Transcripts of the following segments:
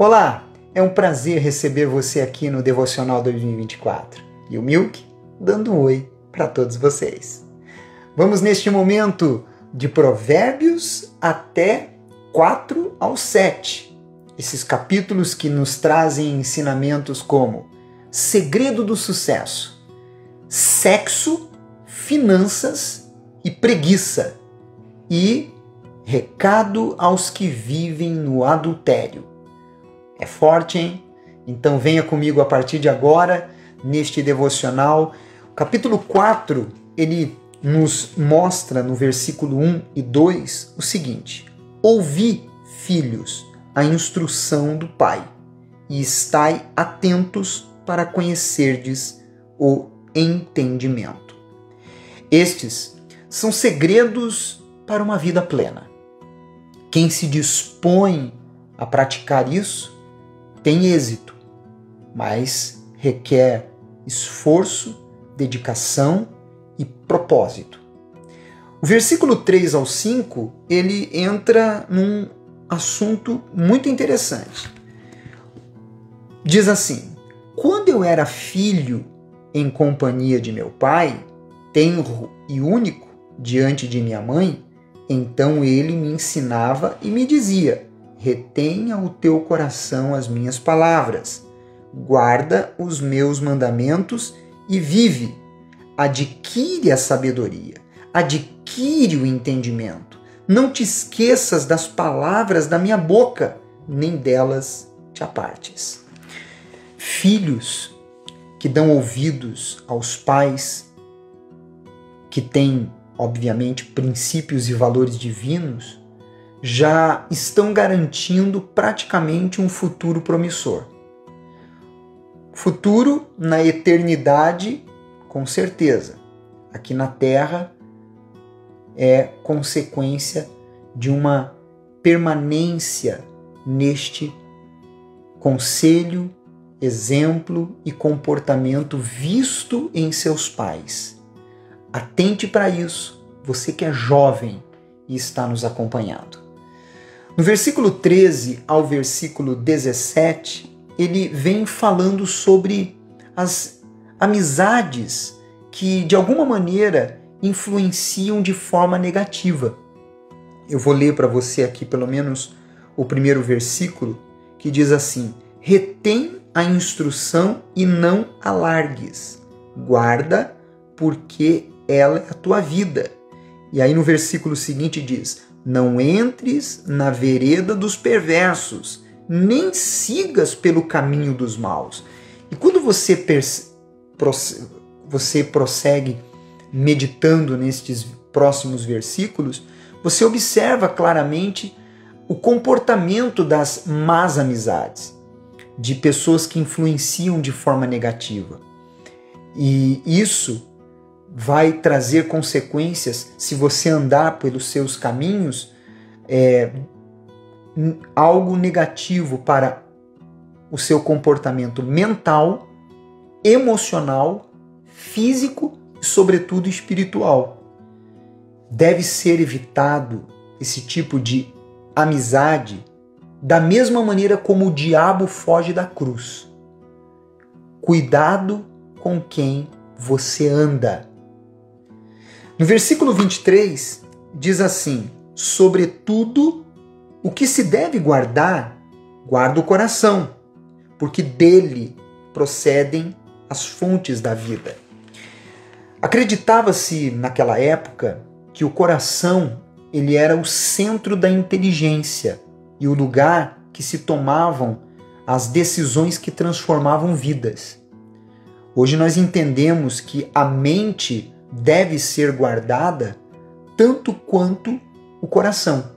Olá, é um prazer receber você aqui no Devocional 2024 e o Milk dando um oi para todos vocês. Vamos neste momento de Provérbios até 4 ao 7, esses capítulos que nos trazem ensinamentos como segredo do sucesso, sexo, finanças e preguiça e recado aos que vivem no adultério. É forte, hein? Então venha comigo a partir de agora, neste devocional. O capítulo 4, ele nos mostra no versículo 1 e 2 o seguinte: ouvi, filhos, a instrução do Pai, e estai atentos para conhecerdes o entendimento. Estes são segredos para uma vida plena. Quem se dispõe a praticar isso tem êxito, mas requer esforço, dedicação e propósito. O versículo 3 ao 5, ele entra num assunto muito interessante. Diz assim: quando eu era filho em companhia de meu pai, tenro e único diante de minha mãe, então ele me ensinava e me dizia: retenha o teu coração as minhas palavras, guarda os meus mandamentos e vive. Adquire a sabedoria, adquire o entendimento. Não te esqueças das palavras da minha boca, nem delas te apartes. Filhos que dão ouvidos aos pais, que têm, obviamente, princípios e valores divinos, já estão garantindo praticamente um futuro promissor. Futuro na eternidade, com certeza. Aqui na Terra é consequência de uma permanência neste conselho, exemplo e comportamento visto em seus pais. Atente para isso, você que é jovem e está nos acompanhando. No versículo 13 ao versículo 17, ele vem falando sobre as amizades que, de alguma maneira, influenciam de forma negativa. Eu vou ler para você aqui, pelo menos, o primeiro versículo, que diz assim: retém a instrução e não a largues. Guarda, porque ela é a tua vida. E aí no versículo seguinte diz: não entres na vereda dos perversos, nem sigas pelo caminho dos maus. E quando você prossegue meditando nestes próximos versículos, você observa claramente o comportamento das más amizades, de pessoas que influenciam de forma negativa. E isso vai trazer consequências se você andar pelos seus caminhos, algo negativo para o seu comportamento mental, emocional, físico e, sobretudo, espiritual. Deve ser evitado esse tipo de amizade da mesma maneira como o diabo foge da cruz. Cuidado com quem você anda. No versículo 23, diz assim: sobretudo, o que se deve guardar, guarda o coração, porque dele procedem as fontes da vida. Acreditava-se naquela época que o coração ele era o centro da inteligência e o lugar que se tomavam as decisões que transformavam vidas. Hoje nós entendemos que a mente deve ser guardada tanto quanto o coração,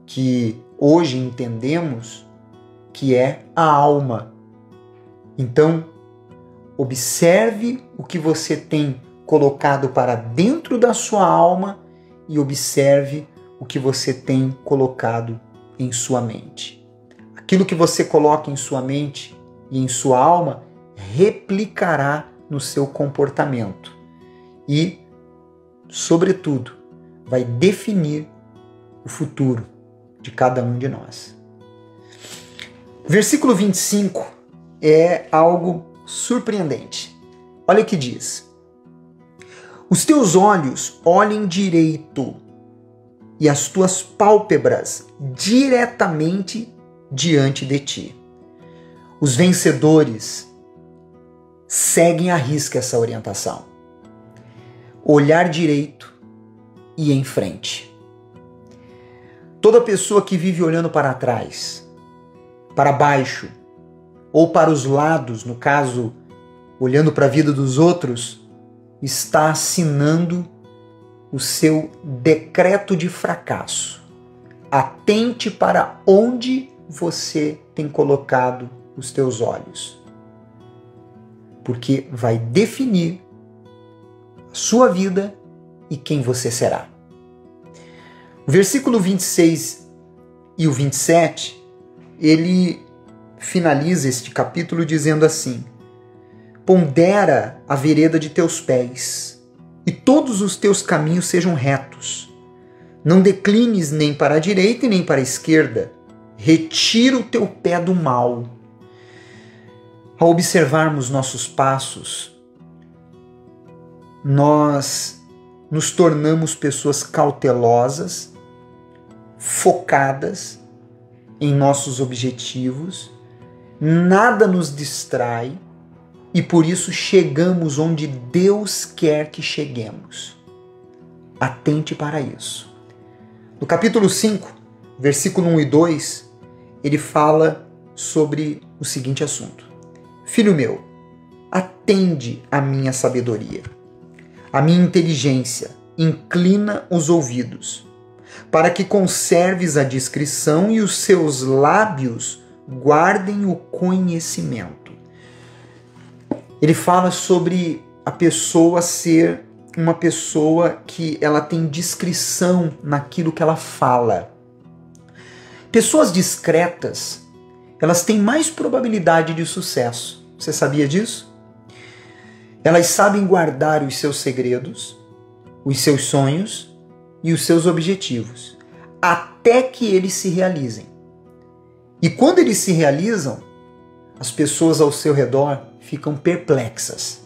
que hoje entendemos que é a alma. Então, observe o que você tem colocado para dentro da sua alma e observe o que você tem colocado em sua mente. Aquilo que você coloca em sua mente e em sua alma replicará no seu comportamento e, sobretudo, vai definir o futuro de cada um de nós. Versículo 25 é algo surpreendente. Olha o que diz: os teus olhos olhem direito e as tuas pálpebras diretamente diante de ti. Os vencedores seguem à risca essa orientação. Olhar direito e em frente. Toda pessoa que vive olhando para trás, para baixo ou para os lados, no caso, olhando para a vida dos outros, está assinando o seu decreto de fracasso. Atente para onde você tem colocado os teus olhos, porque vai definir a sua vida e quem você será. O versículo 26 e o 27, ele finaliza este capítulo dizendo assim: pondera a vereda de teus pés, e todos os teus caminhos sejam retos. Não declines nem para a direita e nem para a esquerda. Retira o teu pé do mal. Ao observarmos nossos passos, nós nos tornamos pessoas cautelosas, focadas em nossos objetivos, nada nos distrai e por isso chegamos onde Deus quer que cheguemos. Atente para isso. No capítulo 5, versículo 1 e 2, ele fala sobre o seguinte assunto: filho meu, atende à minha sabedoria, à minha inteligência, inclina os ouvidos, para que conserves a discrição e os seus lábios guardem o conhecimento. Ele fala sobre a pessoa ser uma pessoa que ela tem discrição naquilo que ela fala. Pessoas discretas, elas têm mais probabilidade de sucesso. Você sabia disso? Elas sabem guardar os seus segredos, os seus sonhos e os seus objetivos, até que eles se realizem. E quando eles se realizam, as pessoas ao seu redor ficam perplexas.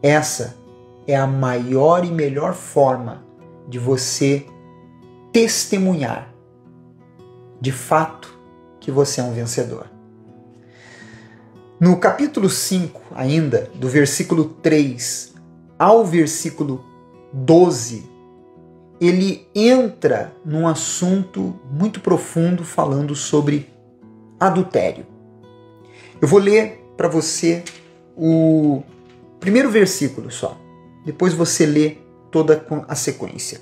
Essa é a maior e melhor forma de você testemunhar, de fato, que você é um vencedor. No capítulo 5, ainda, do versículo 3 ao versículo 12, ele entra num assunto muito profundo falando sobre adultério. Eu vou ler para você o primeiro versículo só. Depois você lê toda a sequência.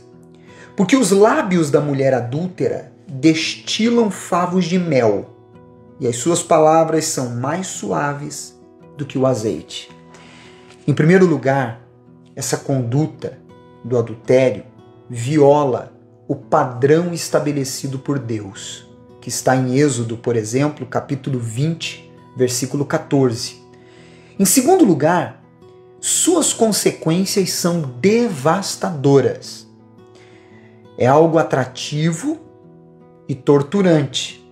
Porque os lábios da mulher adúltera destilam favos de mel, e as suas palavras são mais suaves do que o azeite. Em primeiro lugar, essa conduta do adultério viola o padrão estabelecido por Deus, que está em Êxodo, por exemplo, capítulo 20, versículo 14. Em segundo lugar, suas consequências são devastadoras. É algo atrativo e torturante.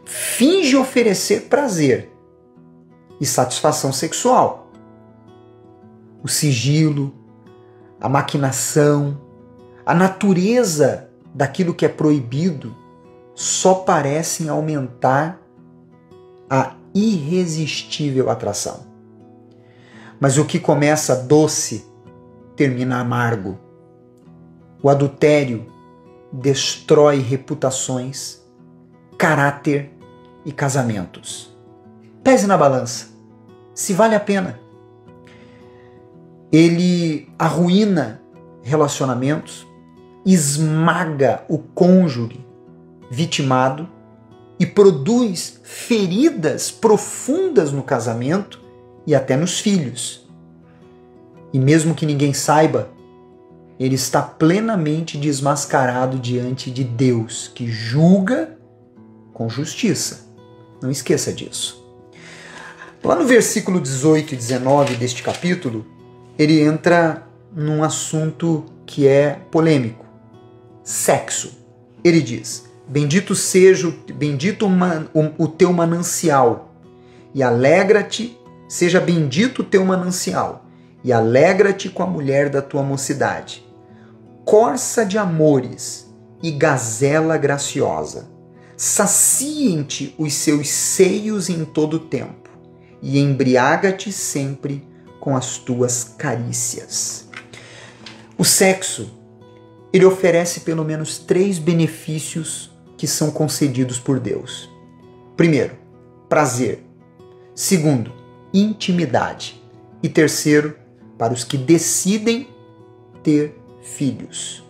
Finge oferecer prazer e satisfação sexual. O sigilo, a maquinação, a natureza daquilo que é proibido só parecem aumentar a irresistível atração. Mas o que começa doce termina amargo. O adultério destrói reputações, caráter e casamentos. Pese na balança, se vale a pena. Ele arruína relacionamentos, esmaga o cônjuge vitimado e produz feridas profundas no casamento e até nos filhos. E mesmo que ninguém saiba, ele está plenamente desmascarado diante de Deus, que julga com justiça. Não esqueça disso. Lá no versículo 18 e 19 deste capítulo, ele entra num assunto que é polêmico. Sexo. Ele diz: bendito seja o teu manancial, e alegra-te, seja bendito o teu manancial, e alegra-te com a mulher da tua mocidade. Corça de amores e gazela graciosa, saciem-te os seus seios em todo o tempo, e embriaga-te sempre com as tuas carícias. O sexo, ele oferece pelo menos 3 benefícios que são concedidos por Deus. Primeiro, prazer. Segundo, intimidade. E terceiro, para os que decidem ter filhos.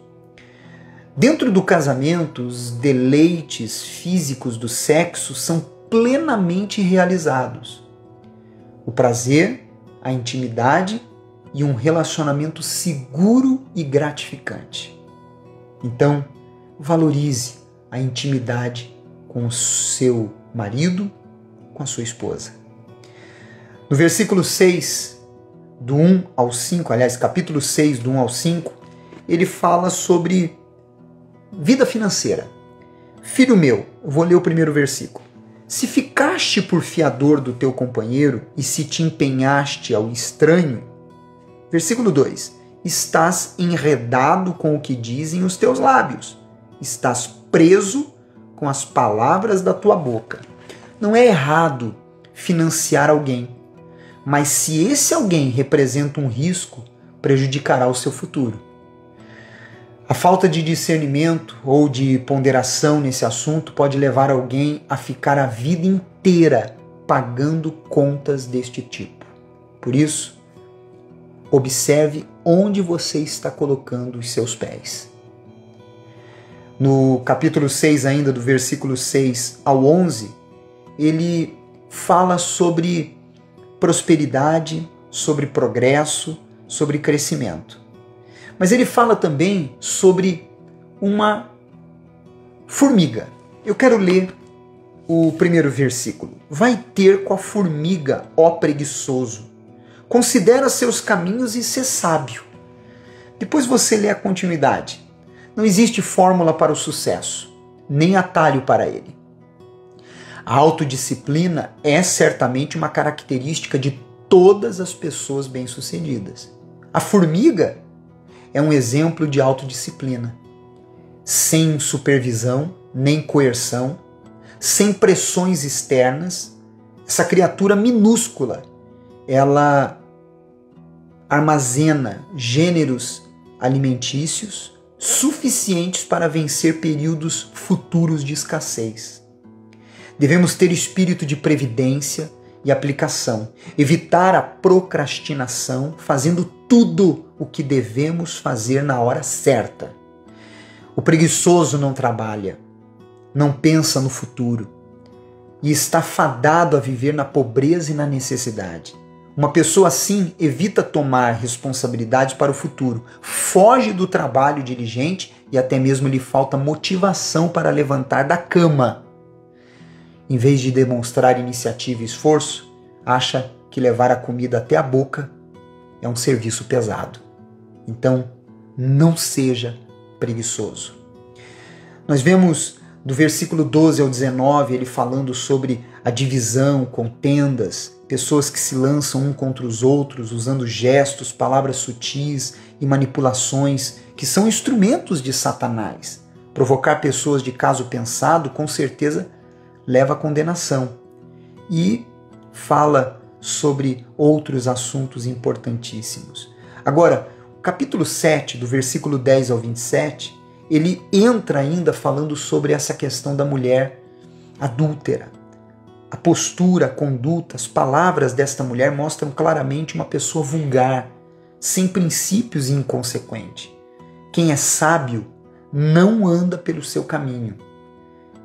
Dentro do casamento, os deleites físicos do sexo são plenamente realizados. O prazer, a intimidade e um relacionamento seguro e gratificante. Então, valorize a intimidade com o seu marido, com a sua esposa. No versículo 6, do 1 ao 5, aliás, capítulo 6, do 1 ao 5, ele fala sobre vida financeira. Filho meu, eu vou ler o primeiro versículo. Se ficaste por fiador do teu companheiro e se te empenhaste ao estranho, versículo 2, estás enredado com o que dizem os teus lábios, estás preso com as palavras da tua boca. Não é errado financiar alguém, mas se esse alguém representa um risco, prejudicará o seu futuro. A falta de discernimento ou de ponderação nesse assunto pode levar alguém a ficar a vida inteira pagando contas deste tipo. Por isso, observe onde você está colocando os seus pés. No capítulo 6 ainda, do versículo 6 ao 11, ele fala sobre prosperidade, sobre progresso, sobre crescimento. Mas ele fala também sobre uma formiga. Eu quero ler o primeiro versículo. Vai ter com a formiga, ó preguiçoso. Considera seus caminhos e sê sábio. Depois você lê a continuidade. Não existe fórmula para o sucesso, nem atalho para ele. A autodisciplina é certamente uma característica de todas as pessoas bem-sucedidas. A formiga é um exemplo de autodisciplina, sem supervisão, nem coerção, sem pressões externas. Essa criatura minúscula, ela armazena gêneros alimentícios suficientes para vencer períodos futuros de escassez. Devemos ter espírito de previdência e aplicação, evitar a procrastinação, fazendo tudo o que devemos fazer na hora certa. O preguiçoso não trabalha, não pensa no futuro e está fadado a viver na pobreza e na necessidade. Uma pessoa assim evita tomar responsabilidades para o futuro, foge do trabalho diligente e até mesmo lhe falta motivação para levantar da cama. Em vez de demonstrar iniciativa e esforço, acha que levar a comida até a boca é um serviço pesado. Então, não seja preguiçoso. Nós vemos do versículo 12 ao 19 ele falando sobre a divisão, contendas, pessoas que se lançam um contra os outros, usando gestos, palavras sutis e manipulações que são instrumentos de Satanás. Provocar pessoas de caso pensado, com certeza, leva à condenação. E fala sobre outros assuntos importantíssimos. Agora, o capítulo 7, do versículo 10 ao 27, ele entra ainda falando sobre essa questão da mulher adúltera. A postura, a conduta, as palavras desta mulher mostram claramente uma pessoa vulgar, sem princípios e inconsequente. Quem é sábio não anda pelo seu caminho,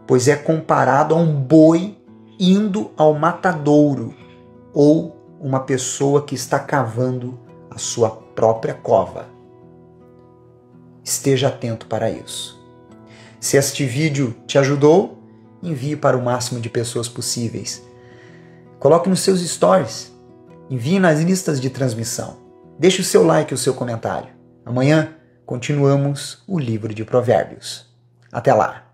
pois é comparado a um boi indo ao matadouro ou uma pessoa que está cavando a sua própria cova. Esteja atento para isso. Se este vídeo te ajudou, envie para o máximo de pessoas possíveis. Coloque nos seus stories, envie nas listas de transmissão. Deixe o seu like e o seu comentário. Amanhã continuamos o livro de Provérbios. Até lá!